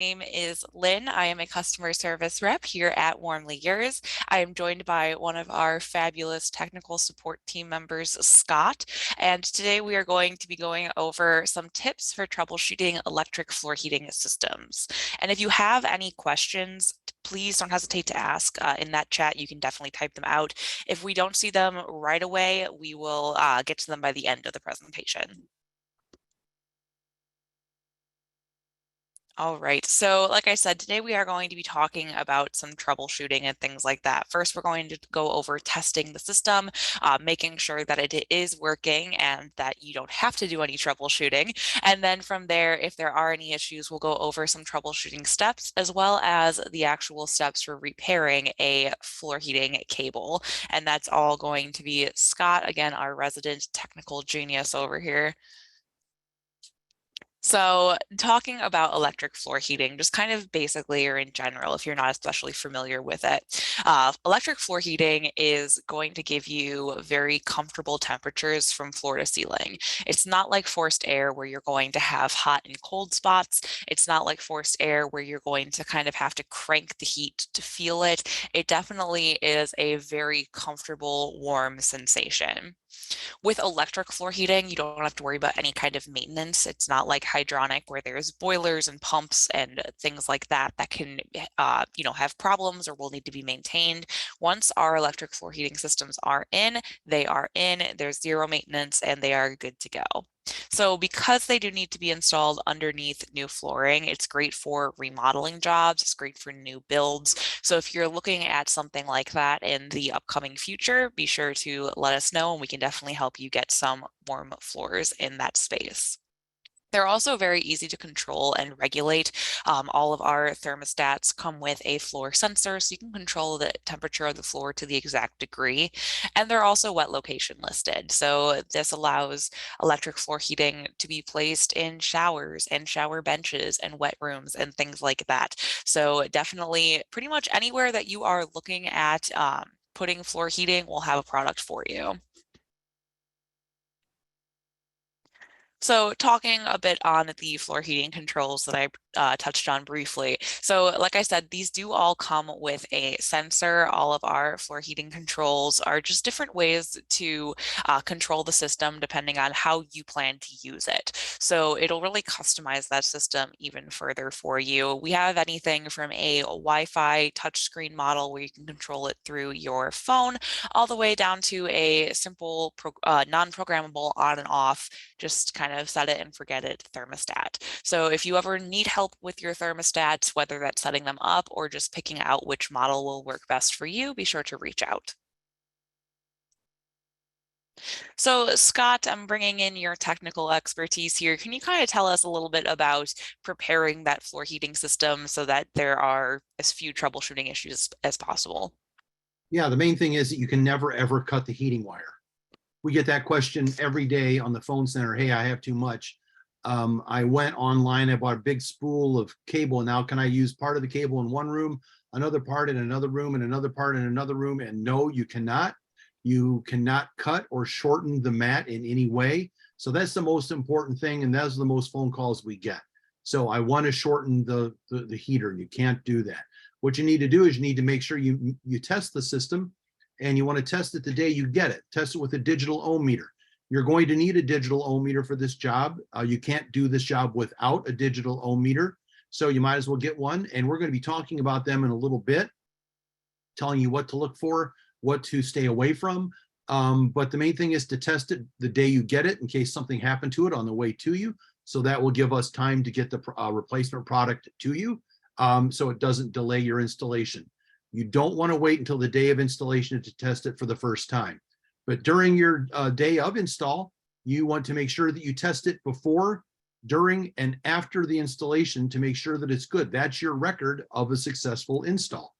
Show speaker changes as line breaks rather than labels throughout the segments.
name is Lynn. I am a customer service rep here at WarmlyYours. I am joined by one of our fabulous technical support team members, Scott. And today we are going to be going over some tips for troubleshooting electric floor heating systems. And if you have any questions, please don't hesitate to ask in that chat. You can definitely type them out. If we don't see them right away, we will get to them by the end of the presentation. All right, so like I said, today we are going to be talking about some troubleshooting and things like that. First, we're going to go over testing the system, making sure that it is working and that you don't have to do any troubleshooting. And then from there, if there are any issues, we'll go over some troubleshooting steps as well as the actual steps for repairing a floor heating cable. And that's all going to be Scott, again, our resident technical genius over here. So talking about electric floor heating, just kind of basically or in general, if you're not especially familiar with it, electric floor heating is going to give you very comfortable temperatures from floor to ceiling. It's not like forced air where you're going to have hot and cold spots. It's not like forced air where you're going to kind of have to crank the heat to feel it. It definitely is a very comfortable, warm sensation. With electric floor heating, you don't have to worry about any kind of maintenance. It's not like hydronic where there's boilers and pumps and things like that that can, have problems or will need to be maintained. Once our electric floor heating systems are in, they are in, there's zero maintenance, and they are good to go. So because they do need to be installed underneath new flooring, it's great for remodeling jobs, it's great for new builds. So if you're looking at something like that in the upcoming future, be sure to let us know and we can definitely help you get some warm floors in that space. They're also very easy to control and regulate. All of our thermostats come with a floor sensor, so you can control the temperature of the floor to the exact degree. And they're also wet location listed. So this allows electric floor heating to be placed in showers and shower benches and wet rooms and things like that. So definitely pretty much anywhere that you are looking at putting floor heating will have a product for you. So talking a bit on the floor heating controls that I touched on briefly. So like I said, these do all come with a sensor. All of our floor heating controls are just different ways to control the system depending on how you plan to use it. So it'll really customize that system even further for you. We have anything from a Wi-Fi touchscreen model where you can control it through your phone, all the way down to a simple non-programmable on and off, just kind of set it and forget it thermostat. So if you ever need help with your thermostats, whether that's setting them up or just picking out which model will work best for you, be sure to reach out. So Scott, I'm bringing in your technical expertise here. Can you kind of tell us a little bit about preparing that floor heating system so that there are as few troubleshooting issues as possible?
Yeah, the main thing is that you can never ever cut the heating wire. We get that question every day on the phone center. Hey, I have too much. I went online, I bought a big spool of cable. Now can I use part of the cable in one room, another part in another room, and another part in another room? And no, you cannot. You cannot cut or shorten the mat in any way. So that's the most important thing. And those are the most phone calls we get. So I want to shorten the heater. You can't do that. What you need to do is you need to make sure you test the system, and you want to test it the day you get it. Test it with a digital Ohmmeter. You're going to need a digital Ohmmeter for this job. You can't do this job without a digital Ohmmeter, so you might as well get one. And we're going to be talking about them in a little bit, telling you what to look for, what to stay away from. But the main thing is to test it the day you get it in case something happened to it on the way to you. So that will give us time to get the replacement product to you, so it doesn't delay your installation. You don't want to wait until the day of installation to test it for the first time. But during your day of install, you want to make sure that you test it before, during, and after the installation to make sure that it's good. That's your record of a successful install.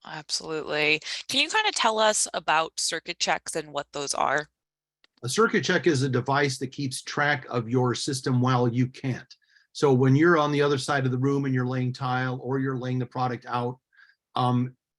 Absolutely. Can you kind of tell us about circuit checks and what those are?
A circuit check is a device that keeps track of your system while you can't. So when you're on the other side of the room and you're laying tile or you're laying the product out,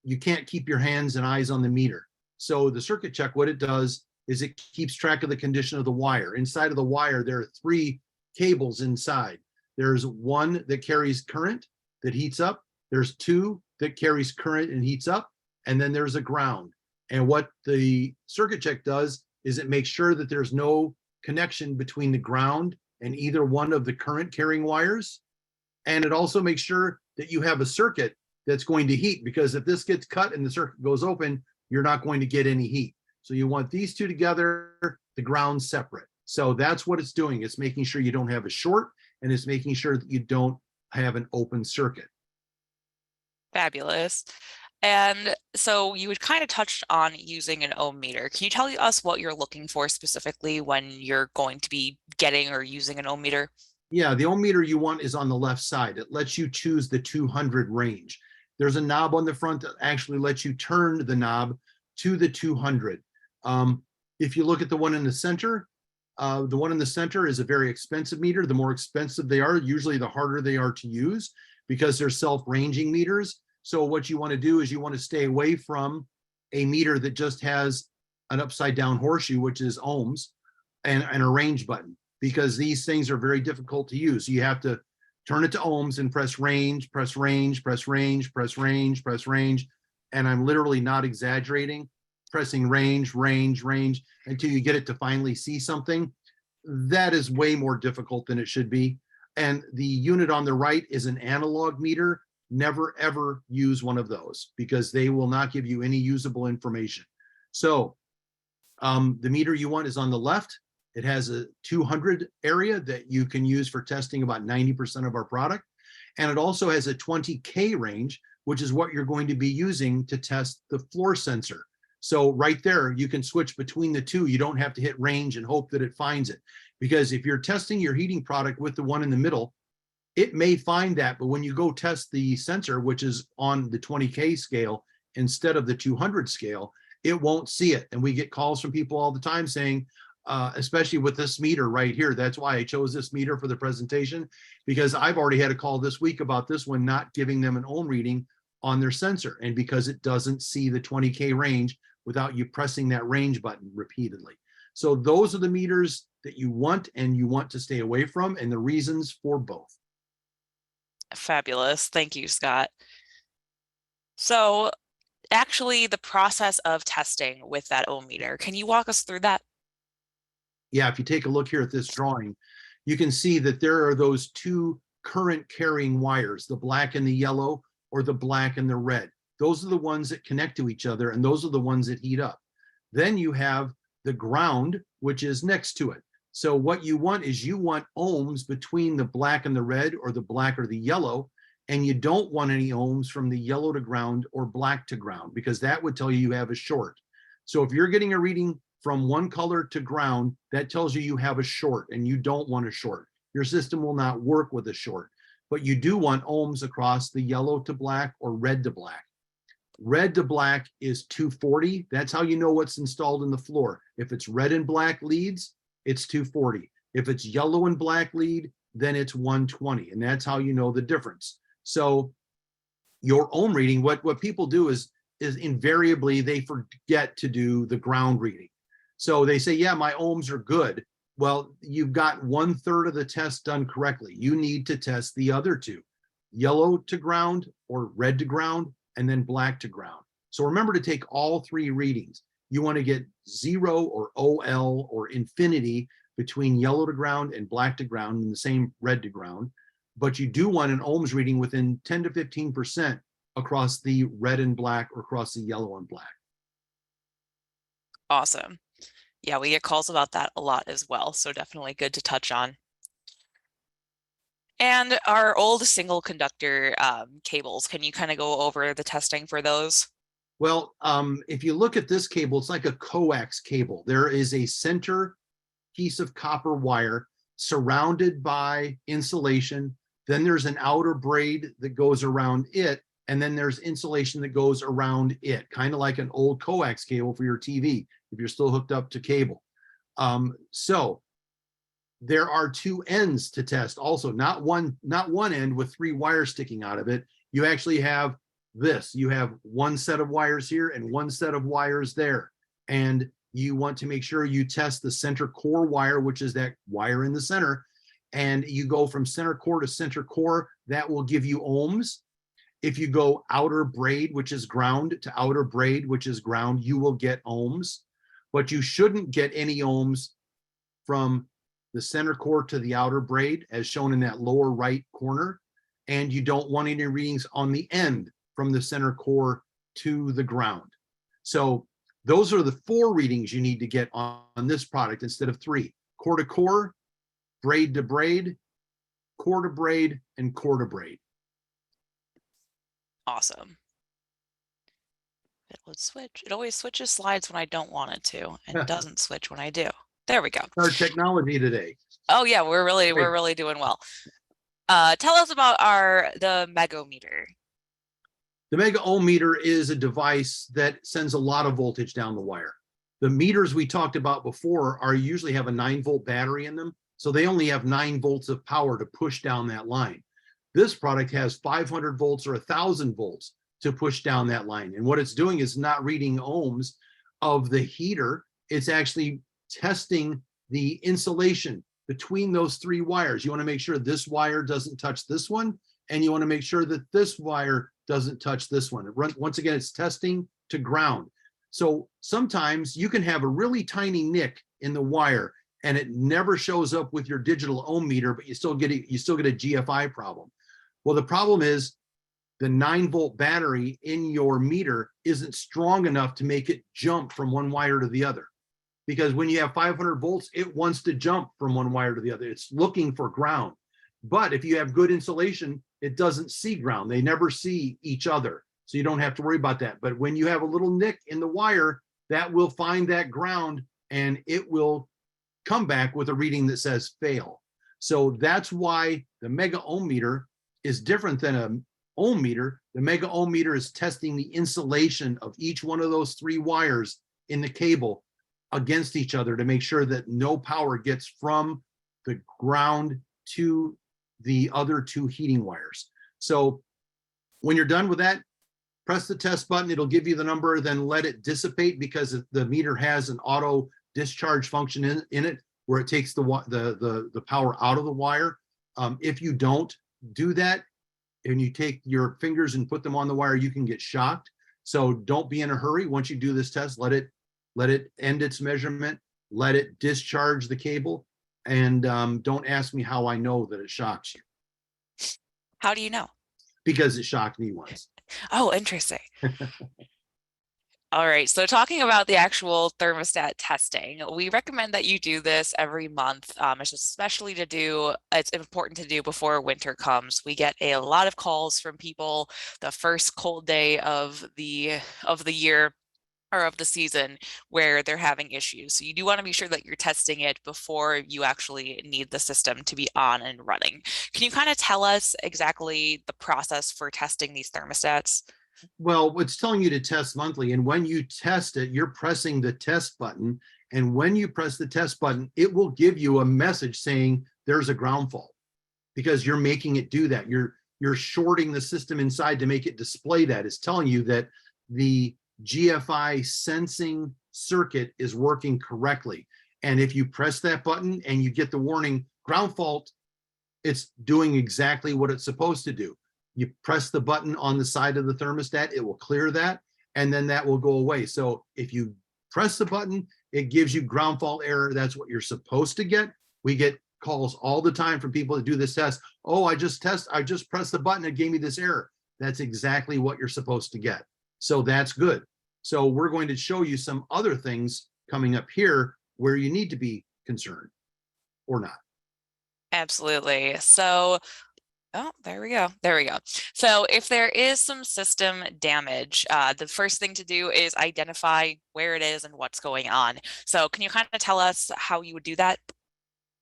you can't keep your hands and eyes on the meter. So the circuit check, what it does is it keeps track of the condition of the wire. Inside of the wire, there are three cables inside. There's one that carries current that heats up. There's two that carries current and heats up. And then there's a ground. And what the circuit check does is it makes sure that there's no connection between the ground and either one of the current carrying wires. And it also makes sure that you have a circuit that's going to heat, because if this gets cut and the circuit goes open, you're not going to get any heat. So you want these two together, the ground separate. So that's what it's doing. It's making sure you don't have a short, and it's making sure that you don't have an open circuit.
Fabulous. And so you had kind of touched on using an ohm meter. Can you tell us what you're looking for specifically when you're going to be getting or using an ohm meter?
Yeah, the ohm meter you want is on the left side. It lets you choose the 200 range. There's a knob on the front that actually lets you turn the knob to the 200. If you look at the one in the center is a very expensive meter. The more expensive they are, usually the harder they are to use, because they're self-ranging meters. So what you want to do is you want to stay away from a meter that just has an upside down horseshoe, which is ohms, and a range button, because these things are very difficult to use. So you have to turn it to ohms and press range, press range, press range, press range, press range. And I'm literally not exaggerating, pressing range, range, range, until you get it to finally see something. That is way more difficult than it should be. And the unit on the right is an analog meter. Never, ever use one of those, because they will not give you any usable information. So the meter you want is on the left. It has a 200 area that you can use for testing about 90% of our product. And it also has a 20K range, which is what you're going to be using to test the floor sensor. So right there, you can switch between the two. You don't have to hit range and hope that it finds it. Because if you're testing your heating product with the one in the middle, it may find that, but when you go test the sensor, which is on the 20K scale instead of the 200 scale, it won't see it. And we get calls from people all the time saying, especially with this meter right here, that's why I chose this meter for the presentation, because I've already had a call this week about this one not giving them an ohm reading on their sensor, and because it doesn't see the 20K range without you pressing that range button repeatedly. So those are the meters that you want and you want to stay away from, and the reasons for both.
Fabulous. Thank you, Scott. So actually the process of testing with that ohm meter, can you walk us through that?
Yeah, if you take a look here at this drawing, you can see that there are those two current carrying wires, the black and the yellow, or the black and the red. Those are the ones that connect to each other, and those are the ones that heat up. Then you have the ground, which is next to it. So what you want is you want ohms between the black and the red, or the black or the yellow, and you don't want any ohms from the yellow to ground or black to ground, because that would tell you you have a short. So if you're getting a reading from one color to ground, that tells you you have a short, and you don't want a short. Your system will not work with a short, but you do want ohms across the yellow to black or red to black. Red to black is 240. That's how you know what's installed in the floor. If it's red and black leads, it's 240. If it's yellow and black lead, then it's 120. And that's how you know the difference. So your ohm reading, what people do is invariably they forget to do the ground reading. So they say, yeah, my ohms are good. Well, you've got 1/3 of the test done correctly. You need to test the other two, yellow to ground or red to ground, and then black to ground. So remember to take all three readings. You want to get 0 or OL or infinity between yellow to ground and black to ground, and the same red to ground. But you do want an ohms reading within 10 to 15% across the red and black or across the yellow and black.
Awesome. Yeah, we get calls about that a lot as well, so definitely good to touch on. And our old single conductor cables, can you kind of go over the testing for those?
Well, if you look at this cable, it's like a coax cable. There is a center piece of copper wire surrounded by insulation. Then there's an outer braid that goes around it. And then there's insulation that goes around it, kind of like an old coax cable for your TV, if you're still hooked up to cable. So there are two ends to test also, not one end with 3 wires sticking out of it. You actually have this. You have one set of wires here and one set of wires there. And you want to make sure you test the center core wire, which is that wire in the center. and you go from center core to center core, that will give you ohms. If you go outer braid, which is ground, to outer braid, which is ground, you will get ohms, but you shouldn't get any ohms from the center core to the outer braid, as shown in that lower right corner. And you don't want any readings on the end from the center core to the ground. So those are the 4 readings you need to get on this product instead of 3. Core to core, braid to braid, core to braid, and core to braid.
Awesome. It would switch. It always switches slides when I don't want it to, and doesn't switch when I do. There we go.
Our technology today.
Oh yeah, we're really doing well. Tell us about the Megohmmeter.
The Megohmmeter is a device that sends a lot of voltage down the wire. The meters we talked about before usually have a 9-volt battery in them, so they only have 9 volts of power to push down that line. This product has 500 volts or 1,000 volts to push down that line. And what it's doing is not reading ohms of the heater. It's actually testing the insulation between those 3 wires. You want to make sure this wire doesn't touch this one, and you want to make sure that this wire doesn't touch this one. Once again, it's testing to ground. So sometimes you can have a really tiny nick in the wire and it never shows up with your digital ohm meter, but you still get a GFI problem. Well, the problem is the 9-volt battery in your meter isn't strong enough to make it jump from one wire to the other. Because when you have 500 volts, it wants to jump from one wire to the other. It's looking for ground. But if you have good insulation, it doesn't see ground. They never see each other. So you don't have to worry about that. But when you have a little nick in the wire, that will find that ground and it will come back with a reading that says fail. So that's why the Megohmmeter is different than an ohm meter. The Megohmmeter is testing the insulation of each one of those 3 wires in the cable against each other to make sure that no power gets from the ground to the other 2 heating wires. So when you're done with that, press the test button. It'll give you the number, then let it dissipate because the meter has an auto discharge function in it where it takes the power out of the wire. If you don't do that and you take your fingers and put them on the wire, you can get shocked. So don't be in a hurry. Once you do this test, let it end its measurement, let it discharge the cable, and don't ask me how I know that it shocks you.
How do you know?
Because it shocked me once.
Oh, interesting. All right, so talking about the actual thermostat testing, we recommend that you do this every month. It's important to do before winter comes. We get a lot of calls from people the first cold day of the year or of the season where they're having issues. So you do want to be sure that you're testing it before you actually need the system to be on and running. Can you kind of tell us exactly the process for testing these thermostats?
Well, it's telling you to test monthly. And when you test it, you're pressing the test button. And when you press the test button, it will give you a message saying there's a ground fault because you're making it do that. You're shorting the system inside to make it display that. It's telling you that the GFI sensing circuit is working correctly. And if you press that button and you get the warning ground fault, it's doing exactly what it's supposed to do. You press the button on the side of the thermostat, it will clear that, and then that will go away. So if you press the button, it gives you ground fault error. That's what you're supposed to get. We get calls all the time from people that do this test. Oh, I just pressed the button, it gave me this error. That's exactly what you're supposed to get. So that's good. So we're going to show you some other things coming up here where you need to be concerned or not.
Absolutely. So, oh, there we go. There we go. So if there is some system damage, the first thing to do is identify where it is and what's going on. So can you kind of tell us how you would do that?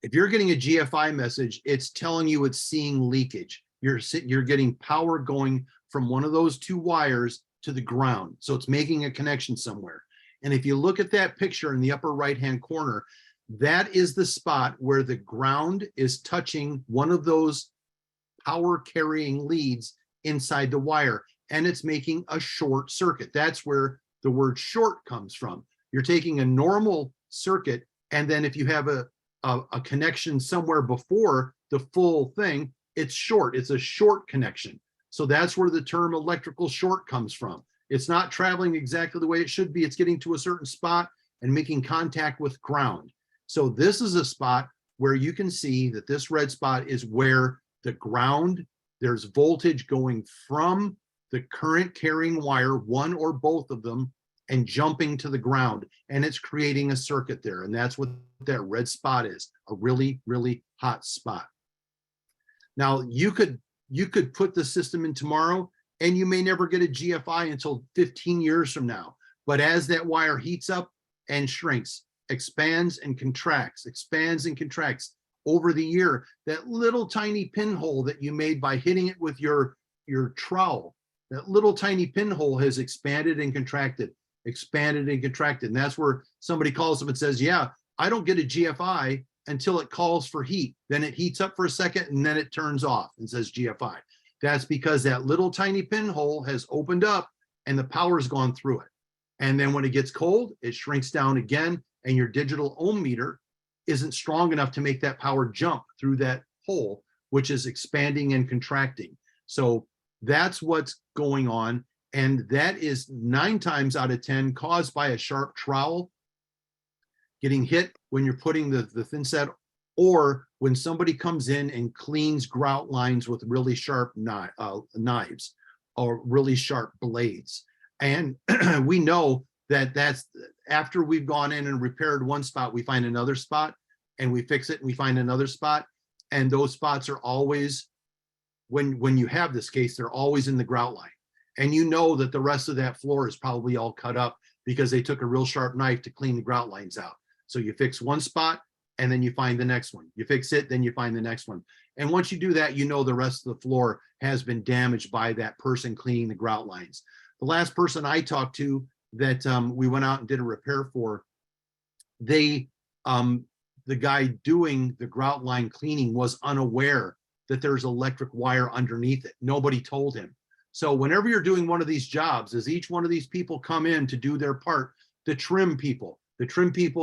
If you're getting a GFI message, it's telling you it's seeing leakage. You're getting power going from one of those 2 wires to the ground. So it's making a connection somewhere. And if you look at that picture in the upper right-hand corner, that is the spot where the ground is touching one of those power carrying leads inside the wire, and it's making a short circuit. That's where the word short comes from. You're taking a normal circuit, and then if you have a connection somewhere before the full thing, it's short. It's a short connection. So that's where the term electrical short comes from. It's not traveling exactly the way it should be. It's getting to a certain spot and making contact with ground. So this is a spot where you can see that this red spot is where the ground, there's voltage going from the current carrying wire, one or both of them, and jumping to the ground, and it's creating a circuit there. And that's what that red spot is, a really, really hot spot. Now you could put the system in tomorrow and you may never get a GFI until 15 years from now. But as that wire heats up and shrinks, expands and contracts over the year, that little tiny pinhole that you made by hitting it with your trowel, that little tiny pinhole has expanded and contracted, and that's where somebody calls up and says, yeah, I don't get a GFI until it calls for heat. Then it heats up for a second and then it turns off and says GFI. That's because that little tiny pinhole has opened up and the power's gone through it. And then when it gets cold, it shrinks down again, and your digital ohm meter isn't strong enough to make that power jump through that hole, which is expanding and contracting. So that's what's going on. And that is 9 times out of 10 caused by a sharp trowel getting hit when you're putting the thin set, or when somebody comes in and cleans grout lines with really sharp knives or really sharp blades. And we know that that's after we've gone in and repaired one spot, we find another spot and we fix it and we find another spot. And those spots are always, when you have this case, they're always in the grout line. And you know that the rest of that floor is probably all cut up because they took a real sharp knife to clean the grout lines out. So you fix one spot and then you find the next one. You fix it, then you find the next one. And once you do that, you know the rest of the floor has been damaged by that person cleaning the grout lines. The last person I talked to that we went out and did a repair for, the guy doing the grout line cleaning was unaware that there's electric wire underneath it. Nobody told him. So whenever you're doing one of these jobs, as each one of these people come in to do their part, the trim people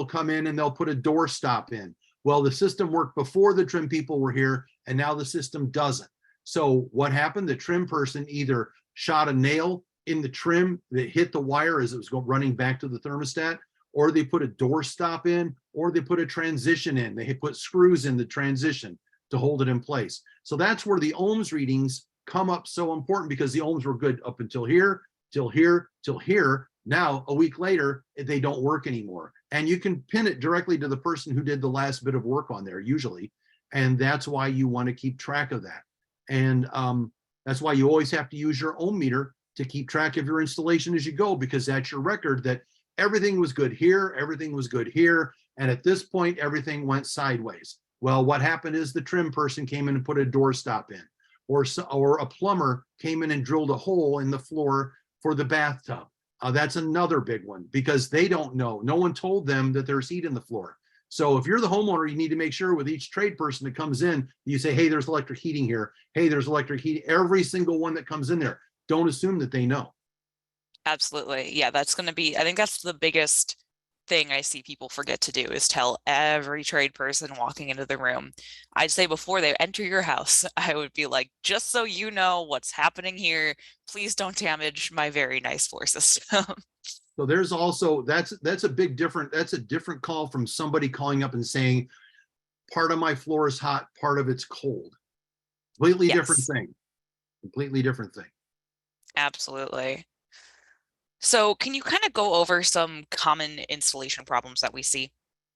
come in and they'll put a door stop in. Well, the system worked before the trim people were here, and now the system doesn't. So what happened? The trim person either shot a nail in the trim that hit the wire as it was running back to the thermostat, or they put a door stop in, or they put a transition in. They put screws in the transition to hold it in place. So that's where the ohms readings come up so important, because the ohms were good up until here, till here, till here. Now, a week later, they don't work anymore. And you can pin it directly to the person who did the last bit of work on there, usually. And that's why you want to keep track of that. And that's why you always have to use your ohm meter to keep track of your installation as you go, because that's your record that everything was good here, everything was good here, and at this point, everything went sideways. Well, what happened is the trim person came in and put a door stop in, or a plumber came in and drilled a hole in the floor for the bathtub. That's another big one, because they don't know. No one told them that there's heat in the floor. So if you're the homeowner, you need to make sure with each trade person that comes in, you say, hey, there's electric heating here. Hey, there's electric heating. Every single one that comes in there. Don't assume that they know.
Absolutely. Yeah, that's going to be, I think that's the biggest thing I see people forget to do, is tell every trade person walking into the room. I'd say before they enter your house, I would be like, just so you know what's happening here, please don't damage my very nice floor system.
So there's also, that's a different call from somebody calling up and saying, part of my floor is hot, part of it's cold. Completely different thing. Completely different thing.
Absolutely. So can you kind of go over some common installation problems that we see?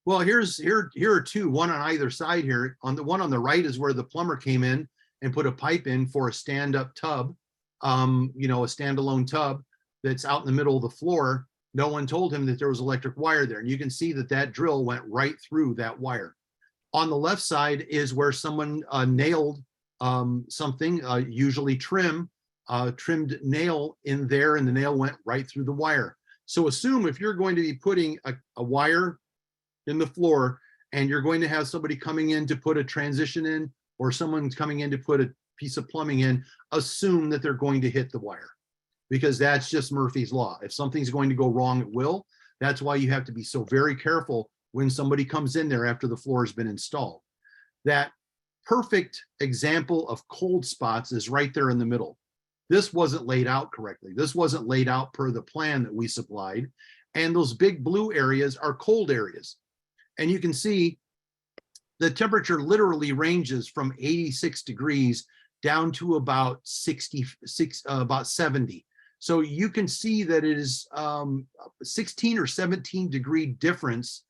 Well, here are two, one on either side here. On the one on the right is where the plumber came in and put a pipe in for a stand-up tub, a standalone tub that's out in the middle of the floor. No one told him that there was electric wire there. And you can see that drill went right through that wire. On the left side is where someone nailed something, usually trimmed nail in there, and the nail went right through the wire. So assume if you're going to be putting a wire in the floor and you're going to have somebody coming in to put a transition in, or someone's coming in to put a piece of plumbing in, assume that they're going to hit the wire, because that's just Murphy's Law. If something's going to go wrong, it will. That's why you have to be so very careful when somebody comes in there after the floor has been installed. That perfect example of cold spots is right there in the middle. This wasn't laid out correctly. This wasn't laid out per the plan that we supplied. And those big blue areas are cold areas. And you can see the temperature literally ranges from 86 degrees down to about 66, about 70. So you can see that it is 16 or 17 degree difference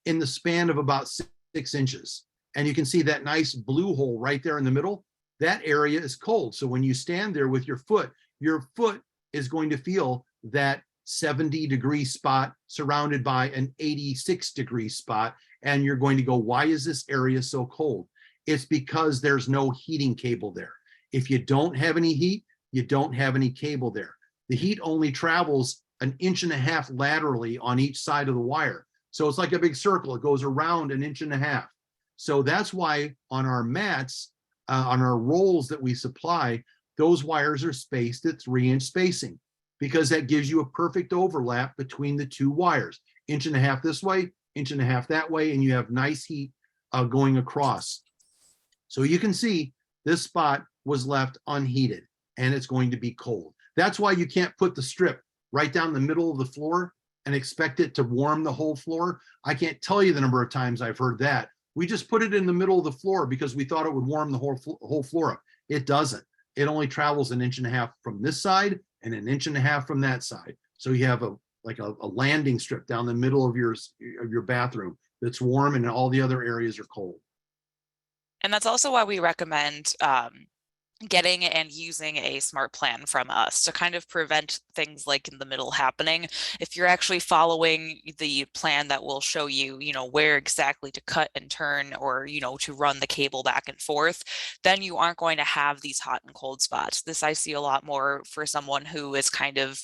in the span of about 6 inches. And you can see that nice blue hole right there in the middle. That area is cold. So when you stand there with your foot is going to feel that 70-degree spot surrounded by an 86-degree spot. And you're going to go, why is this area so cold? It's because there's no heating cable there. If you don't have any heat, you don't have any cable there. The heat only travels 1.5 inches laterally on each side of the wire. So it's like a big circle. It goes around 1.5 inches. So that's why on our mats, on our rolls that we supply, those wires are spaced at 3-inch spacing, because that gives you a perfect overlap between the two wires. 1.5 inches this way, 1.5 inches that way, and you have nice heat going across. So you can see this spot was left unheated and it's going to be cold. That's why you can't put the strip right down the middle of the floor and expect it to warm the whole floor. I can't tell you the number of times I've heard that. We just put it in the middle of the floor because we thought it would warm the whole floor up. It doesn't. It only travels 1.5 inches from this side and 1.5 inches from that side. So you have a landing strip down the middle of your bathroom that's warm, and all the other areas are cold.
And that's also why we recommend getting and using a SmartPlan from us to kind of prevent things like in the middle happening. If you're actually following the plan that will show you, where exactly to cut and turn, or, to run the cable back and forth, then you aren't going to have these hot and cold spots. This I see a lot more for someone who is kind of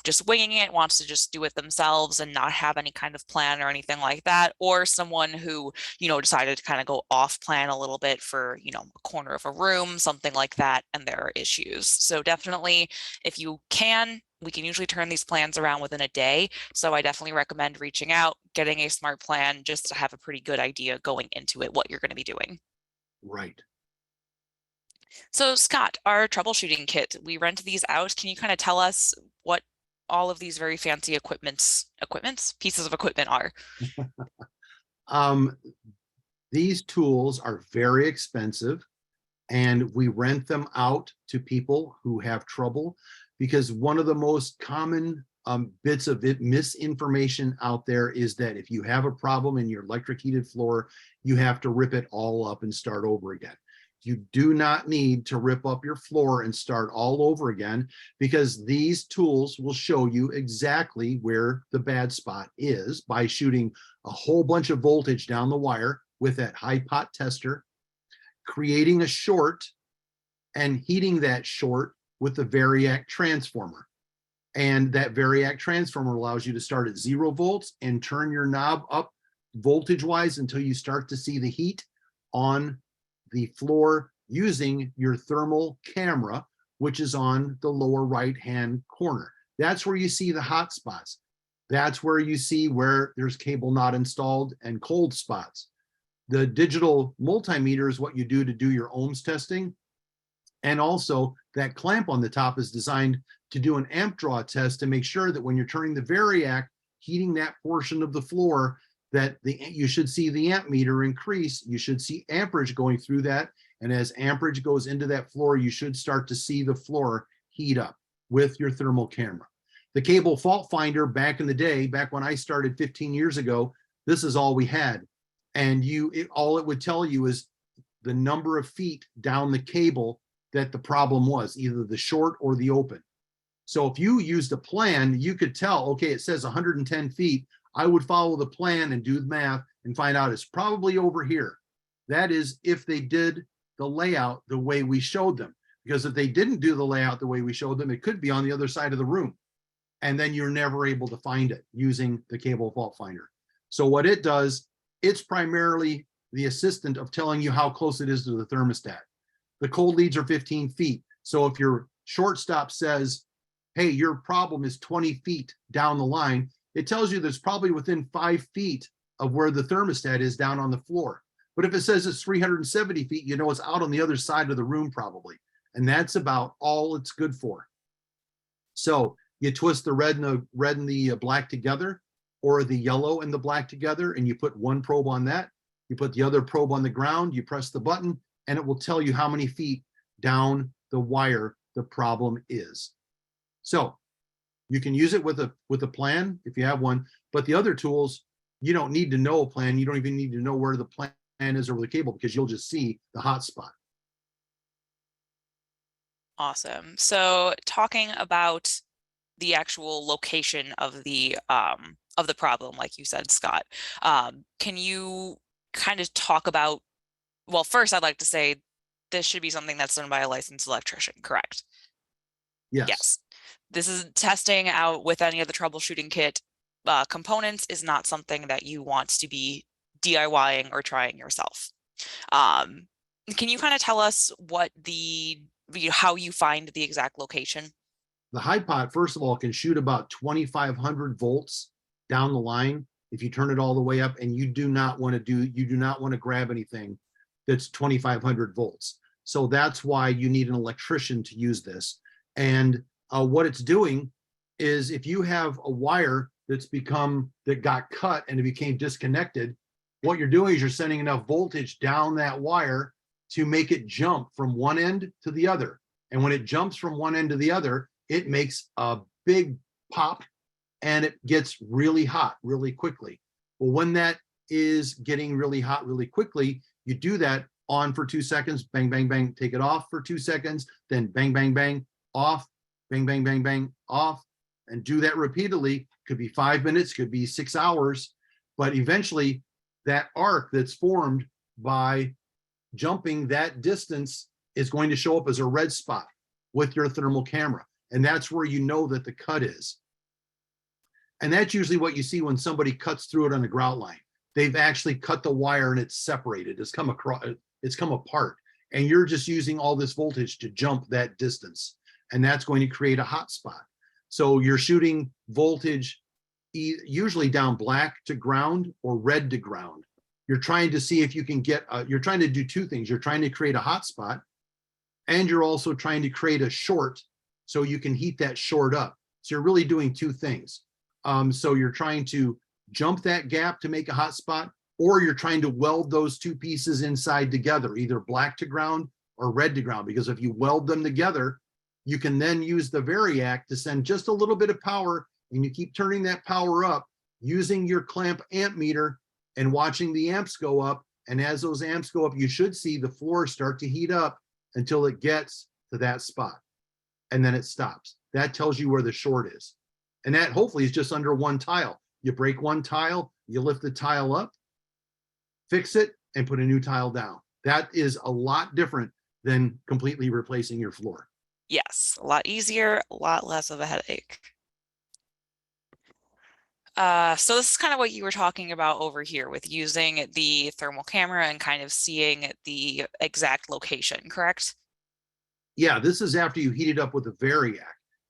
just winging it, wants to just do it themselves and not have any kind of plan or anything like that, or someone who, decided to kind of go off plan a little bit for, a corner of a room, something like that, and there are issues. So definitely, if you can, we can usually turn these plans around within a day. So I definitely recommend reaching out, getting a smart plan, just to have a pretty good idea going into it, what you're going to be doing.
Right.
So Scott, our troubleshooting kit, we rent these out. Can you kind of tell us what all of these very fancy pieces of equipment are?
These tools are very expensive, and we rent them out to people who have trouble, because one of the most common bits of misinformation out there is that if you have a problem in your electric heated floor, you have to rip it all up and start over again. You do not need to rip up your floor and start all over again, because these tools will show you exactly where the bad spot is by shooting a whole bunch of voltage down the wire with that high pot tester, creating a short and heating that short with the variac transformer. And that variac transformer allows you to start at 0 volts and turn your knob up voltage wise until you start to see the heat on the floor using your thermal camera, which is on the lower right hand corner. That's where you see the hot spots. That's where you see where there's cable not installed and cold spots. The digital multimeter is what you do to do your ohms testing. And also that clamp on the top is designed to do an amp draw test to make sure that when you're turning the variac, heating that portion of the floor, that you should see the amp meter increase. You should see amperage going through that. And as amperage goes into that floor, you should start to see the floor heat up with your thermal camera. The cable fault finder back in the day, back when I started 15 years ago, this is all we had. And all it would tell you is the number of feet down the cable that the problem was, either the short or the open. So if you used a plan, you could tell, okay, it says 110 feet. I would follow the plan and do the math and find out it's probably over here. That is if they did the layout the way we showed them. Because if they didn't do the layout the way we showed them, it could be on the other side of the room. And then you're never able to find it using the cable fault finder. So what it does, it's primarily the assistant of telling you how close it is to the thermostat. The cold leads are 15 feet. So if your shortstop says, hey, your problem is 20 feet down the line, it tells you that's probably within 5 feet of where the thermostat is down on the floor. But if it says it's 370 feet, you know it's out on the other side of the room probably. And that's about all it's good for. So you twist the red and the black together, or the yellow and the black together, and you put one probe on that. You put the other probe on the ground, you press the button, and it will tell you how many feet down the wire the problem is. So you can use it with a plan if you have one, but the other tools, you don't need to know a plan. You don't even need to know where the plan is over the cable, because you'll just see the hot spot.
Awesome. So talking about the actual location of the problem, like you said, Scott, can you kind of talk about, well, first I'd like to say this should be something that's done by a licensed electrician, correct?
Yes.
Yes. This is testing out with any of the troubleshooting kit components is not something that you want to be DIYing or trying yourself. Can you kind of tell us what how you find the exact location?
The high pot, first of all, can shoot about 2,500 volts down the line if you turn it all the way up, and you do not want to grab anything that's 2,500 volts. So that's why you need an electrician to use this. And what it's doing is, if you have a wire that got cut and it became disconnected, what you're doing is you're sending enough voltage down that wire to make it jump from one end to the other. And when it jumps from one end to the other, it makes a big pop and it gets really hot really quickly. Well, when that is getting really hot really quickly, you do that on for 2 seconds, bang, bang, bang, take it off for 2 seconds, then bang, bang, bang, off, bang, bang, bang, bang, off, and do that repeatedly. Could be 5 minutes, could be 6 hours, but eventually that arc that's formed by jumping that distance is going to show up as a red spot with your thermal camera. And that's where you know that the cut is. And that's usually what you see when somebody cuts through it on a grout line. They've actually cut the wire and it's separated. It's come apart. And you're just using all this voltage to jump that distance. And that's going to create a hot spot. So you're shooting voltage usually down black to ground or red to ground. You're trying to see if you can get, you're trying to do two things. You're trying to create a hot spot, and you're also trying to create a short so you can heat that short up. So you're really doing two things. So you're trying to jump that gap to make a hot spot, or you're trying to weld those two pieces inside together, either black to ground or red to ground, because if you weld them together, you can then use the variac to send just a little bit of power, and you keep turning that power up using your clamp amp meter and watching the amps go up. And as those amps go up, you should see the floor start to heat up until it gets to that spot. And then it stops. That tells you where the short is. And that hopefully is just under one tile. You break one tile, you lift the tile up, fix it, and put a new tile down. That is a lot different than completely replacing your floor.
Yes, a lot easier, a lot less of a headache. So this is kind of what you were talking about over here with using the thermal camera and kind of seeing the exact location, correct?
Yeah, this is after you heat it up with a variac.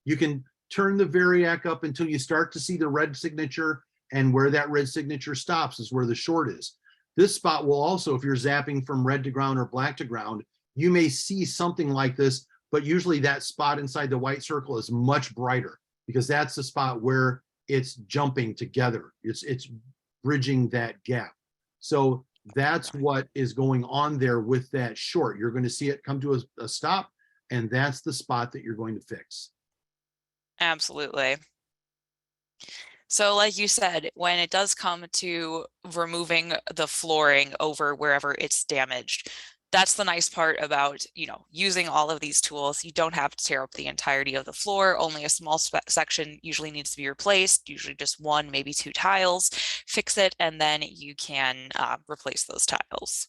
You can turn the variac up until you start to see the red signature, and where that red signature stops is where the short is. This spot will also, if you're zapping from red to ground or black to ground, you may see something like this, but usually that spot inside the white circle is much brighter, because that's the spot where it's jumping together. It's bridging that gap. So that's what is going on there with that short. You're going to see it come to a stop, and that's the spot that you're going to fix.
Absolutely. So like you said, when it does come to removing the flooring over wherever it's damaged, that's the nice part about, using all of these tools. You don't have to tear up the entirety of the floor. Only a small section usually needs to be replaced, usually just one, maybe two tiles. Fix it, and then you can replace those tiles.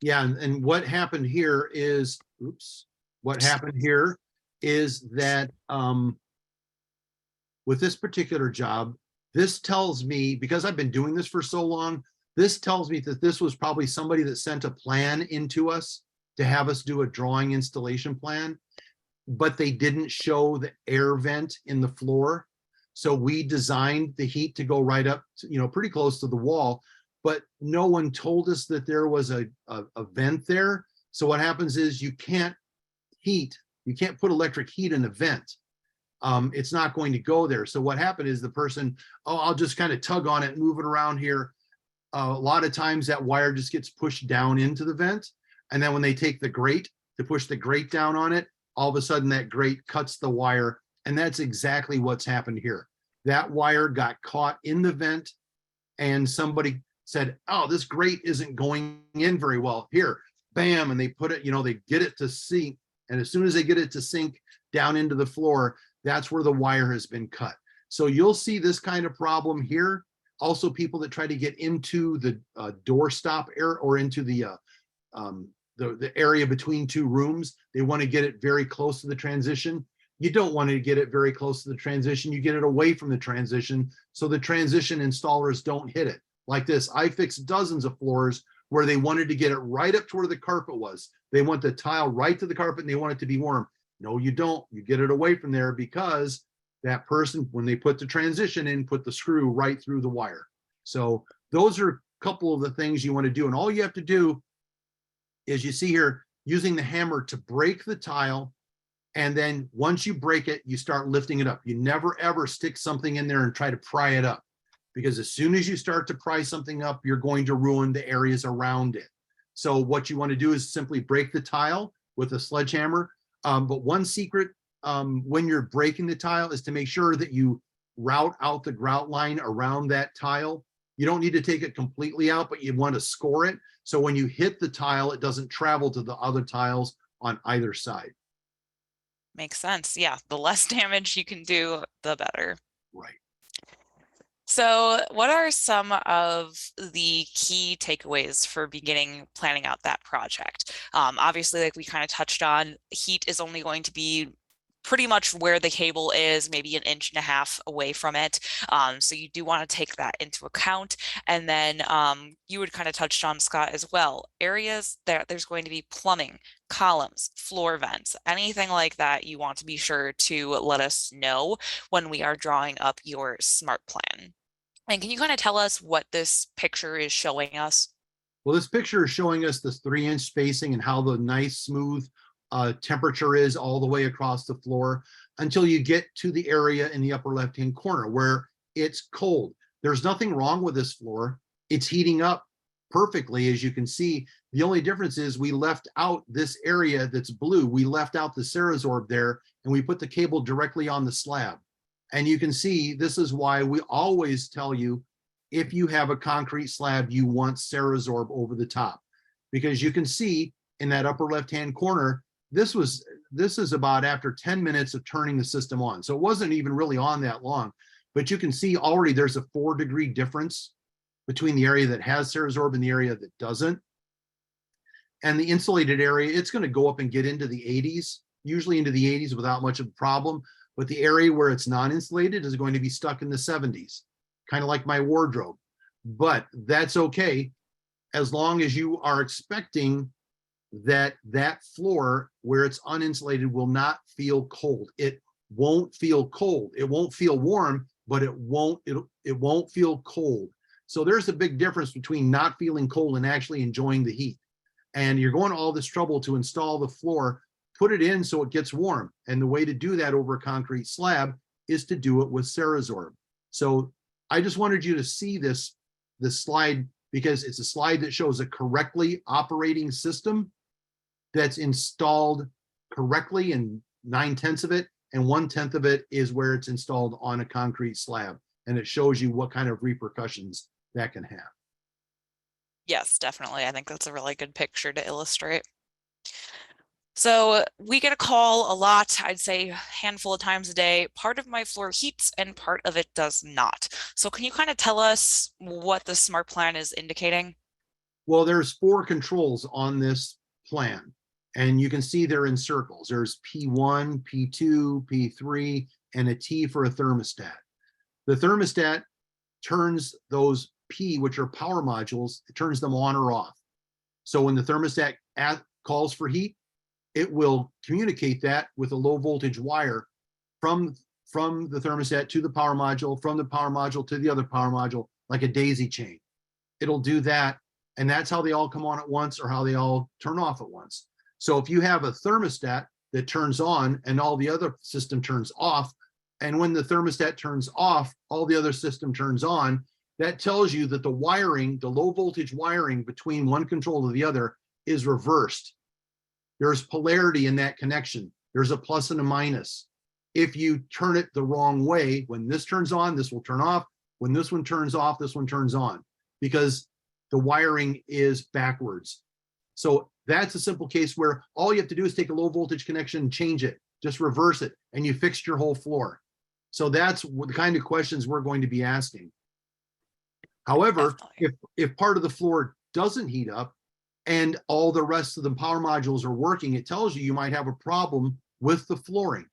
Yeah, and what happened here is, what happened here is that with this particular job, this tells me, because I've been doing this for so long, this tells me that this was probably somebody that sent a plan into us to have us do a drawing installation plan, but they didn't show the air vent in the floor. So we designed the heat to go right up, pretty close to the wall. but no one told us that there was a vent there. So what happens is you can't put electric heat in a vent. It's not going to go there. So what happened is the person, oh, I'll just kind of tug on it, move it around here. A lot of times that wire just gets pushed down into the vent. And then when they take the grate to push the grate down on it, all of a sudden that grate cuts the wire. And that's exactly what's happened here. That wire got caught in the vent and somebody said, oh, this grate isn't going in very well. Here, bam, and they put it, they get it to sink. And as soon as they get it to sink down into the floor, that's where the wire has been cut. So you'll see this kind of problem here. Also, people that try to get into the doorstop area or into the area between two rooms, they want to get it very close to the transition. You don't want to get it very close to the transition. You get it away from the transition so the transition installers don't hit it. Like this, I fixed dozens of floors where they wanted to get it right up to where the carpet was. They want the tile right to the carpet and they want it to be warm. No, you don't. You get it away from there because that person, when they put the transition in, put the screw right through the wire. So those are a couple of the things you want to do. And all you have to do is, you see here, using the hammer to break the tile. And then once you break it, you start lifting it up. You never, ever stick something in there and try to pry it up. Because as soon as you start to pry something up, you're going to ruin the areas around it. So what you want to do is simply break the tile with a sledgehammer. But one secret when you're breaking the tile is to make sure that you route out the grout line around that tile. You don't need to take it completely out, but you want to score it. So when you hit the tile, it doesn't travel to the other tiles on either side.
Makes sense. Yeah, the less damage you can do, the better.
Right.
So what are some of the key takeaways for beginning planning out that project? Obviously, like we kind of touched on, heat is only going to be pretty much where the cable is, maybe 1.5 inches away from it. So you do want to take that into account. And then you would kind of touched on, Scott, as well, areas that there's going to be plumbing, columns, floor vents, anything like that, you want to be sure to let us know when we are drawing up your smart plan. And can you kind of tell us what this picture is showing us?
Well, this picture is showing us this 3-inch spacing and how the nice smooth temperature is all the way across the floor until you get to the area in the upper left-hand corner where it's cold. There's nothing wrong with this floor. It's heating up perfectly, as you can see. The only difference is we left out this area that's blue. We left out the Cerazorb there and we put the cable directly on the slab. And you can see this is why we always tell you, if you have a concrete slab, you want Cerazorb over the top, because you can see in that upper left-hand corner, this is about after 10 minutes of turning the system on. So it wasn't even really on that long, but you can see already there's a 4-degree difference between the area that has Cerazorb and the area that doesn't. And the insulated area, it's going to go up and get into the 80s, usually into the 80s without much of a problem. But the area where it's non-insulated is going to be stuck in the 70s, kind of like my wardrobe. But that's okay, as long as you are expecting that that floor where it's uninsulated will not feel cold. It won't feel cold. It won't feel warm, but it won't feel cold. So there's a big difference between not feeling cold and actually enjoying the heat. And you're going to all this trouble to install the floor, put it in so it gets warm. And the way to do that over a concrete slab is to do it with Cerazorb. So I just wanted you to see this slide, because it's a slide that shows a correctly operating system that's installed correctly, and 9/10 of it, and 1/10 of it is where it's installed on a concrete slab. And it shows you what kind of repercussions that can have.
Yes, definitely. I think that's a really good picture to illustrate. So we get a call a lot, I'd say a handful of times a day. Part of my floor heats and part of it does not. So can you kind of tell us what the smart plan is indicating?
Well, there's 4 controls on this plan, and you can see they're in circles. There's P1, P2, P3, and a T for a thermostat. The thermostat turns those P, which are power modules, it turns them on or off. So when the thermostat calls for heat, it will communicate that with a low voltage wire from the thermostat to the power module, from the power module to the other power module, like a daisy chain. it'll do that. And that's how they all come on at once or how they all turn off at once. So if you have a thermostat that turns on and all the other system turns off, and when the thermostat turns off, all the other system turns on, that tells you that the wiring, the low voltage wiring between one control to the other is reversed. There's polarity in that connection. There's a plus and a minus. If you turn it the wrong way, when this turns on, this will turn off. When this one turns off, this one turns on, because the wiring is backwards. So that's a simple case where all you have to do is take a low voltage connection and change it, just reverse it, and you fixed your whole floor. So that's the kind of questions we're going to be asking. However, if part of the floor doesn't heat up and all the rest of the power modules are working, it tells you might have a problem with the flooring,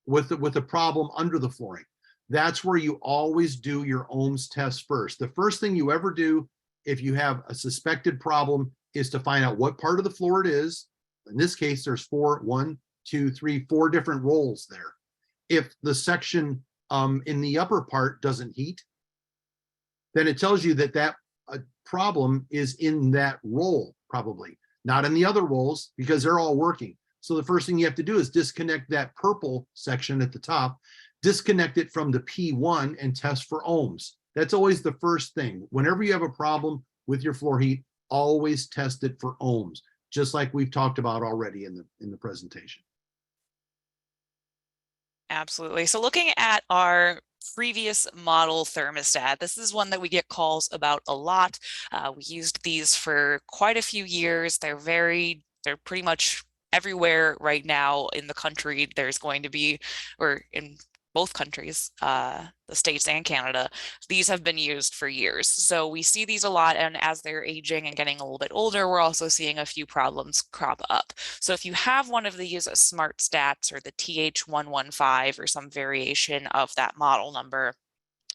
with the problem under the flooring. That's where you always do your ohms test first. The first thing you ever do if you have a suspected problem is to find out what part of the floor it is. In this case, there's four different rolls there. If the section in the upper part doesn't heat, then it tells you that problem is in that roll, probably not in the other rolls, because they're all working. So the first thing you have to do is disconnect that purple section at the top, disconnect it from the P1 and test for ohms. That's always the first thing. Whenever you have a problem with your floor heat, always test it for ohms, just like we've talked about already in the presentation.
Absolutely. So looking at our previous model thermostat, this is one that we get calls about a lot. We used these for quite a few years. They're pretty much everywhere right now in the country. There's going to be, or in both countries, the States and Canada, these have been used for years. So we see these a lot, and as they're aging and getting a little bit older, we're also seeing a few problems crop up. So if you have one of these SmartStats or the TH115 or some variation of that model number,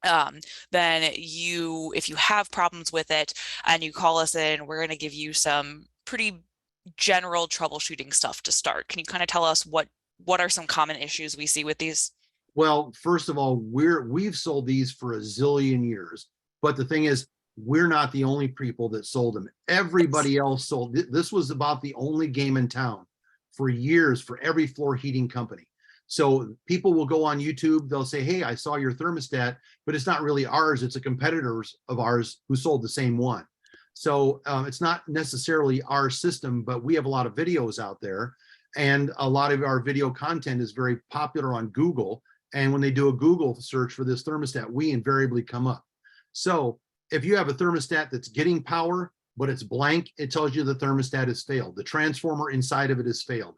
then if you have problems with it and you call us in, we're going to give you some pretty general troubleshooting stuff to start. Can you kind of tell us what are some common issues we see with these?
Well, first of all, we've sold these for a zillion years, but the thing is, we're not the only people that sold them. Everybody else sold. This was about the only game in town for years for every floor heating company. So people will go on YouTube, they'll say, hey, I saw your thermostat, but it's not really ours. It's a competitor of ours who sold the same one. So it's not necessarily our system, but we have a lot of videos out there, and a lot of our video content is very popular on Google. And when they do a Google search for this thermostat, we invariably come up. So if you have a thermostat that's getting power, but it's blank, it tells you the thermostat has failed. The transformer inside of it has failed.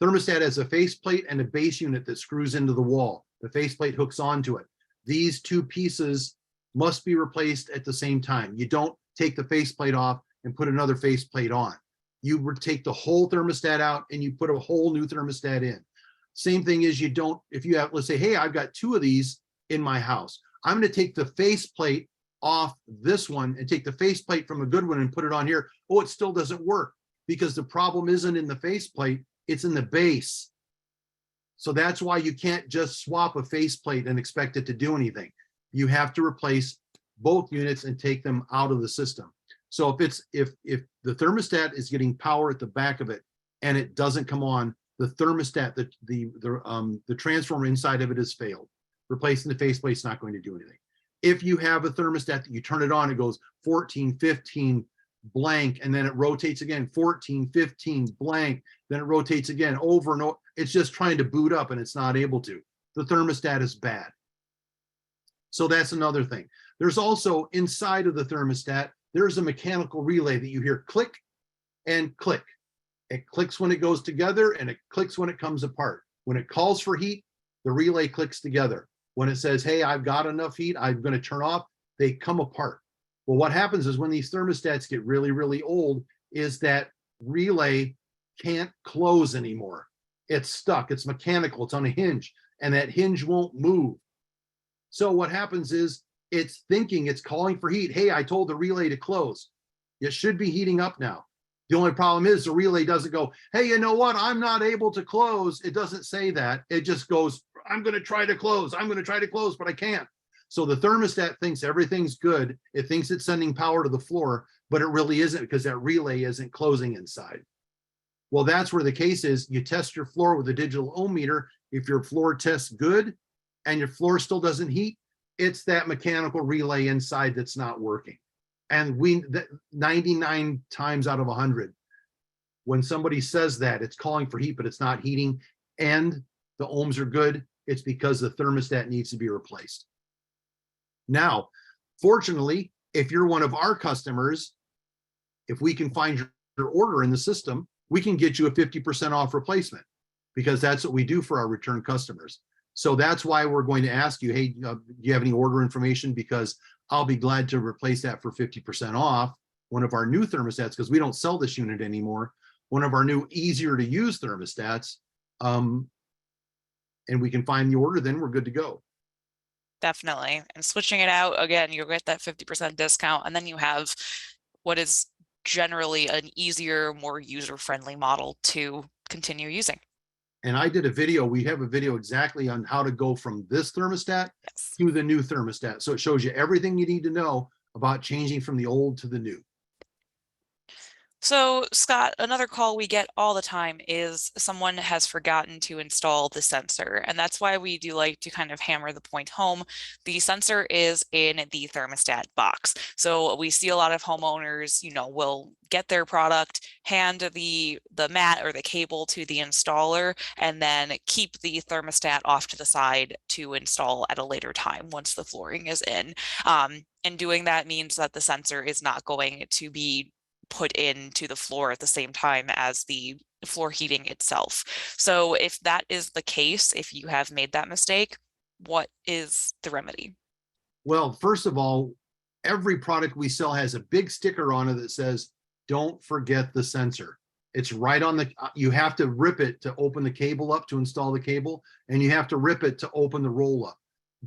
Thermostat has a faceplate and a base unit that screws into the wall. The faceplate hooks onto it. These two pieces must be replaced at the same time. You don't take the faceplate off and put another faceplate on. You would take the whole thermostat out and you put a whole new thermostat in. Same thing is if you have, let's say, hey, I've got two of these in my house. I'm going to take the faceplate off this one and take the faceplate from a good one and put it on here. Oh, it still doesn't work because the problem isn't in the faceplate, it's in the base. So that's why you can't just swap a faceplate and expect it to do anything. You have to replace both units and take them out of the system. So if the thermostat is getting power at the back of it and it doesn't come on, the thermostat, the transformer inside of it has failed. Replacing the faceplate is not going to do anything. If you have a thermostat that you turn it on, it goes 14, 15, blank, and then it rotates again, 14, 15, blank, then it rotates again over and over. It's just trying to boot up and it's not able to. The thermostat is bad. So that's another thing. There's also inside of the thermostat, there's a mechanical relay that you hear click and click. It clicks when it goes together and it clicks when it comes apart. When it calls for heat, the relay clicks together. When it says, hey, I've got enough heat, I'm going to turn off, they come apart. Well, what happens is when these thermostats get really, really old is that relay can't close anymore. It's stuck, it's mechanical, it's on a hinge, and that hinge won't move. So what happens is it's thinking, it's calling for heat. Hey, I told the relay to close. It should be heating up now. The only problem is the relay doesn't go, hey, you know what? I'm not able to close. It doesn't say that. It just goes, I'm going to try to close. I'm going to try to close, but I can't. So the thermostat thinks everything's good. It thinks it's sending power to the floor, but it really isn't because that relay isn't closing inside. Well, that's where the case is. You test your floor with a digital ohm meter. If your floor tests good and your floor still doesn't heat, it's that mechanical relay inside that's not working. And 99 times out of 100, when somebody says that, it's calling for heat, but it's not heating, and the ohms are good, it's because the thermostat needs to be replaced. Now, fortunately, if you're one of our customers, if we can find your order in the system, we can get you a 50% off replacement, because that's what we do for our return customers. So that's why we're going to ask you, hey, do you have any order information? Because I'll be glad to replace that for 50% off one of our new thermostats, because we don't sell this unit anymore. One of our new easier to use thermostats, and we can find the order, then we're good to go.
Definitely. And switching it out, again, you'll get that 50% discount, and then you have what is generally an easier, more user-friendly model to continue using.
And I did a video, we have a video exactly on how to go from this thermostat
Yes.
to the new thermostat. So it shows you everything you need to know about changing from the old to the new.
So, Scott, another call we get all the time is someone has forgotten to install the sensor. And that's why we do like to kind of hammer the point home. The sensor is in the thermostat box. So we see a lot of homeowners, will get their product, hand the mat or the cable to the installer, and then keep the thermostat off to the side to install at a later time once the flooring is in. And doing that means that the sensor is not going to be put into the floor at the same time as the floor heating itself. So if that is the case, if you have made that mistake, what is the remedy?
Well, first of all, every product we sell has a big sticker on it that says, don't forget the sensor. It's right on you have to rip it to open the cable up to install the cable, and you have to rip it to open the roll up.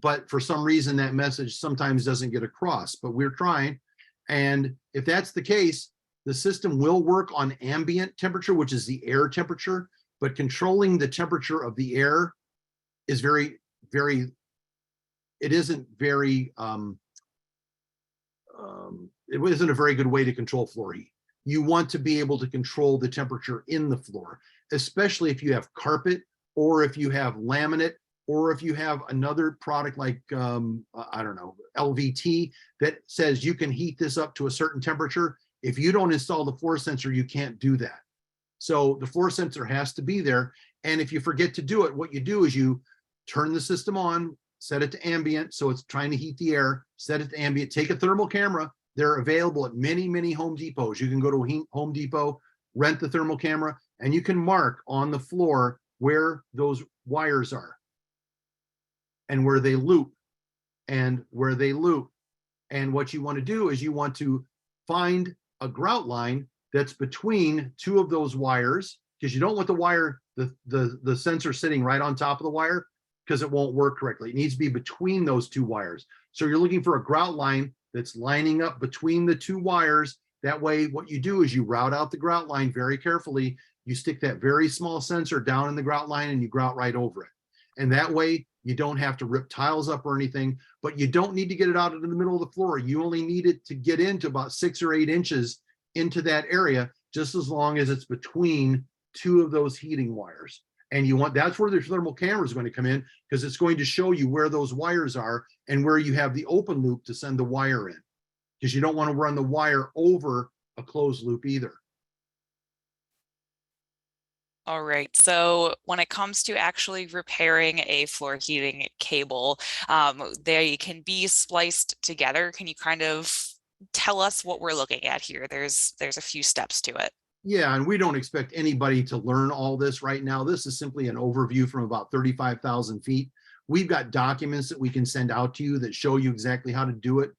But for some reason, that message sometimes doesn't get across, but we're trying. And if that's the case, the system will work on ambient temperature, which is the air temperature, but controlling the temperature of the air is it isn't a very good way to control floor heat. You want to be able to control the temperature in the floor, especially if you have carpet, or if you have laminate, or if you have another product like, I don't know, LVT that says you can heat this up to a certain temperature. If you don't install the floor sensor, you can't do that. So the floor sensor has to be there. And if you forget to do it, what you do is you turn the system on, set it to ambient, so it's trying to heat the air, set it to ambient, take a thermal camera. They're available at many, many Home Depots. You can go to Home Depot, rent the thermal camera, and you can mark on the floor where those wires are and where they loop and where they loop. And what you want to do is you want to find a grout line that's between two of those wires, because you don't want the wire, the sensor sitting right on top of the wire, because it won't work correctly. It needs to be between those two wires. So you're looking for a grout line that's lining up between the two wires. That way, what you do is you route out the grout line very carefully. You stick that very small sensor down in the grout line and you grout right over it. And that way, you don't have to rip tiles up or anything, but you don't need to get it out into the middle of the floor. You only need it to get into about 6 or 8 inches into that area, just as long as it's between two of those heating wires. And that's where the thermal camera is going to come in, because it's going to show you where those wires are and where you have the open loop to send the wire in, because you don't want to run the wire over a closed loop either.
All right. So when it comes to actually repairing a floor heating cable, they can be spliced together. Can you kind of tell us what we're looking at here? There's a few steps to it.
Yeah, and we don't expect anybody to learn all this right now. This is simply an overview from about 35,000 feet. We've got documents that we can send out to you that show you exactly how to do it.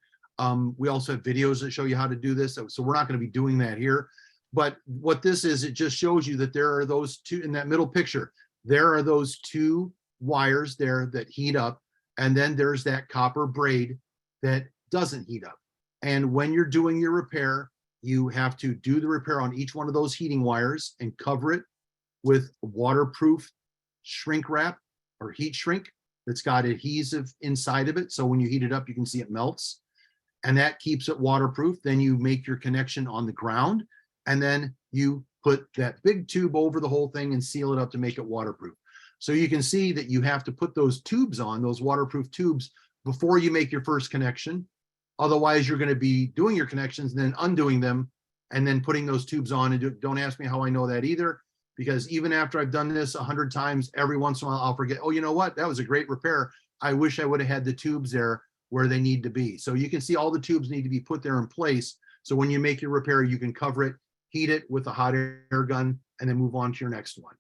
We also have videos that show you how to do this. So we're not going to be doing that here. But what this is, it just shows you that there are those two in that middle picture. There are those two wires there that heat up. And then there's that copper braid that doesn't heat up. And when you're doing your repair, you have to do the repair on each one of those heating wires and cover it with waterproof shrink wrap or heat shrink. that's got adhesive inside of it. So when you heat it up, you can see it melts, and that keeps it waterproof. Then you make your connection on the ground, and then you put that big tube over the whole thing and seal it up to make it waterproof. So you can see that you have to put those tubes on, those waterproof tubes, before you make your first connection. Otherwise, you're going to be doing your connections and then undoing them and then putting those tubes on. And don't ask me how I know that either, because even after I've done this 100 times, every once in a while I'll forget, oh, you know what? That was a great repair. I wish I would have had the tubes there where they need to be. So you can see all the tubes need to be put there in place. So when you make your repair, you can cover it, heat it with a hot air gun, and then move on to your next one.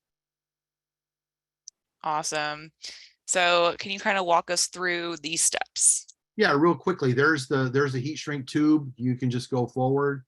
Awesome. So can you kind of walk us through these steps?
Yeah, real quickly, there's a heat shrink tube. You can just go forward.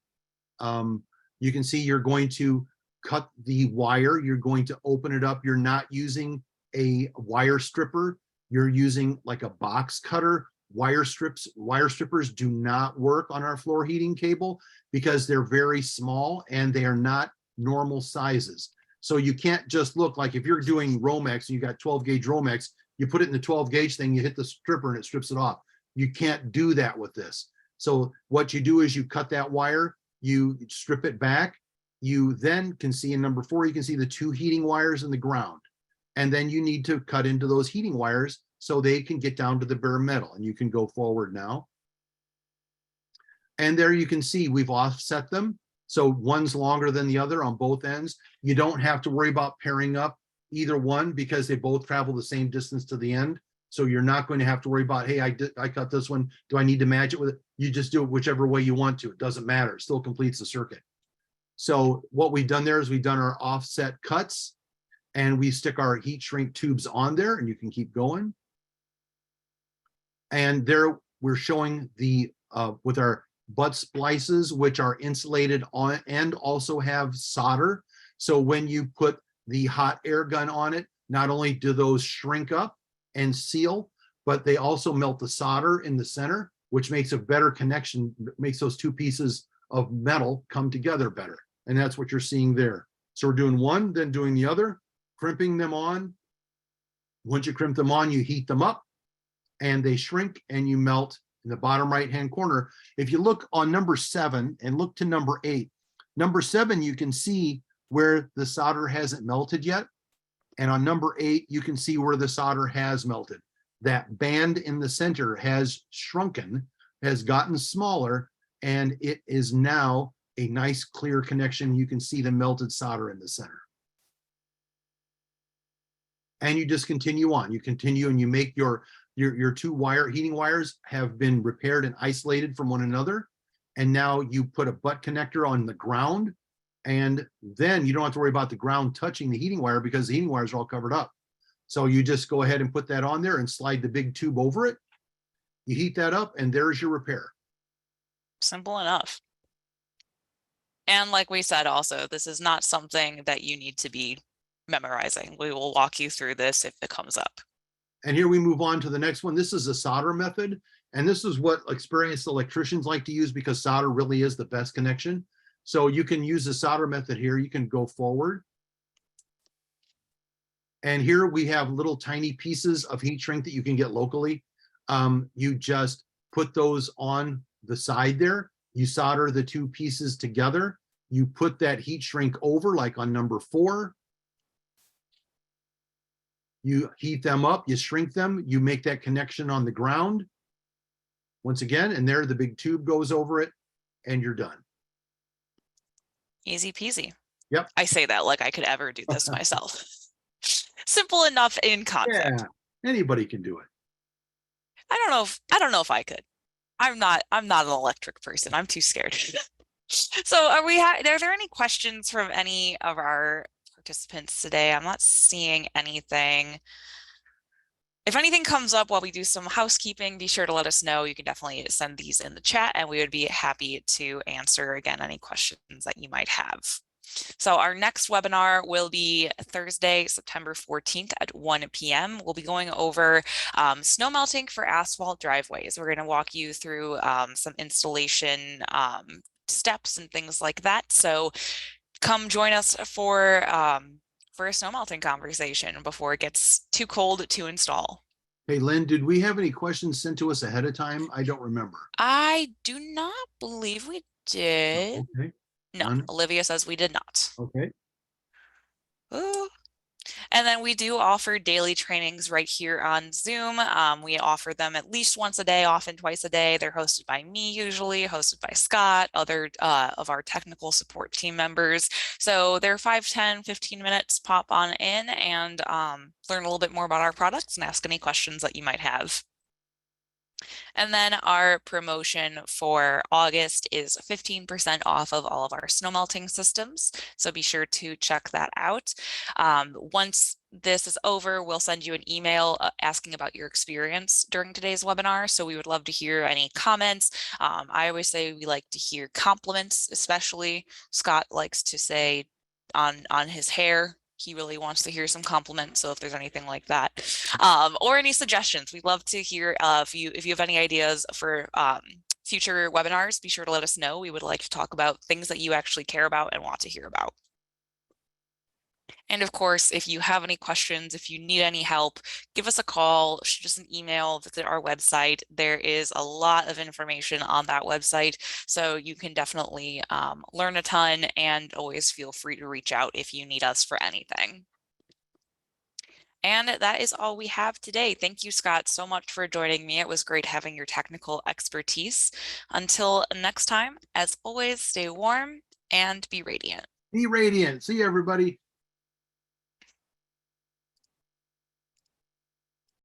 You can see you're going to cut the wire. You're going to open it up. You're not using a wire stripper. You're using like a box cutter. Wire strippers do not work on our floor heating cable because they're very small and they are not normal sizes. So you can't just look like, if you're doing Romex and you got 12 gauge Romex, you put it in the 12 gauge thing, you hit the stripper and it strips it off. You can't do that with this. So what you do is you cut that wire, you strip it back. You then can see in number 4, you can see the 2 heating wires in the ground. And then you need to cut into those heating wires so they can get down to the bare metal. And you can go forward now. And there you can see we've offset them. So one's longer than the other on both ends. You don't have to worry about pairing up either one because they both travel the same distance to the end. So you're not going to have to worry about, hey, I cut this one. Do I need to match it with it? You just do it whichever way you want to. It doesn't matter. It still completes the circuit. So what we've done there is we've done our offset cuts and we stick our heat shrink tubes on there, and you can keep going. And there we're showing the with our butt splices, which are insulated on and also have solder. So when you put the hot air gun on it, not only do those shrink up and seal, but they also melt the solder in the center, which makes a better connection, makes those 2 pieces of metal come together better. And that's what you're seeing there. So we're doing one, then doing the other, crimping them on. Once you crimp them on, you heat them up and they shrink and you melt in the bottom right-hand corner. If you look on number 7 and look to number 8, number 7, you can see where the solder hasn't melted yet. And on number 8, you can see where the solder has melted. That band in the center has shrunken, has gotten smaller, and it is now a nice clear connection. You can see the melted solder in the center. And you just continue on. You continue and you make your 2 heating wires have been repaired and isolated from one another. And now you put a butt connector on the ground. And then you don't have to worry about the ground touching the heating wire because the heating wires are all covered up. So you just go ahead and put that on there and slide the big tube over it. You heat that up and there's your repair.
Simple enough. And like we said, also, this is not something that you need to be memorizing. We will walk you through this if it comes up.
And here we move on to the next one. This is a solder method. And this is what experienced electricians like to use because solder really is the best connection. So you can use the solder method here. You can go forward. And here we have little tiny pieces of heat shrink that you can get locally. You just put those on the side there. You solder the 2 pieces together. You put that heat shrink over, like on number 4. You heat them up, you shrink them, you make that connection on the ground. Once again, and there the big tube goes over it, and you're done.
Easy peasy.
Yep.
I say that like I could ever do this myself. Simple enough in concept.
Yeah, anybody can do it.
I don't know if I could. I'm not an electric person. I'm too scared. So are there any questions from any of our participants today? I'm not seeing anything. If anything comes up while we do some housekeeping, be sure to let us know. You can definitely send these in the chat and we would be happy to answer again any questions that you might have. So our next webinar will be Thursday, September 14th at 1 p.m. We'll be going over snow melting for asphalt driveways. We're going to walk you through some installation steps and things like that. So come join us for a snow melting conversation before it gets too cold to install.
Hey, Lynn, did we have any questions sent to us ahead of time? I don't remember.
I do not believe we did.
Okay,
No,
none.
Olivia says we did not.
Okay.
Ooh. And then we do offer daily trainings right here on Zoom. We offer them at least once a day, often twice a day. They're hosted by me usually, hosted by Scott, other of our technical support team members. So they're 5, 10, 15 minutes, pop on in and learn a little bit more about our products and ask any questions that you might have. And then our promotion for August is 15% off of all of our snow melting systems. So be sure to check that out. Once this is over, we'll send you an email asking about your experience during today's webinar. So we would love to hear any comments. I always say we like to hear compliments, especially Scott likes to say on his hair. He really wants to hear some compliments. So if there's anything like that, or any suggestions, we'd love to hear if you have any ideas for future webinars, be sure to let us know. We would like to talk about things that you actually care about and want to hear about. And of course, if you have any questions, if you need any help, give us a call, shoot us an email, visit our website. There is a lot of information on that website, so you can definitely learn a ton and always feel free to reach out if you need us for anything. And that is all we have today. Thank you, Scott, so much for joining me. It was great having your technical expertise. Until next time, as always, stay warm and be radiant.
Be radiant. See you, everybody.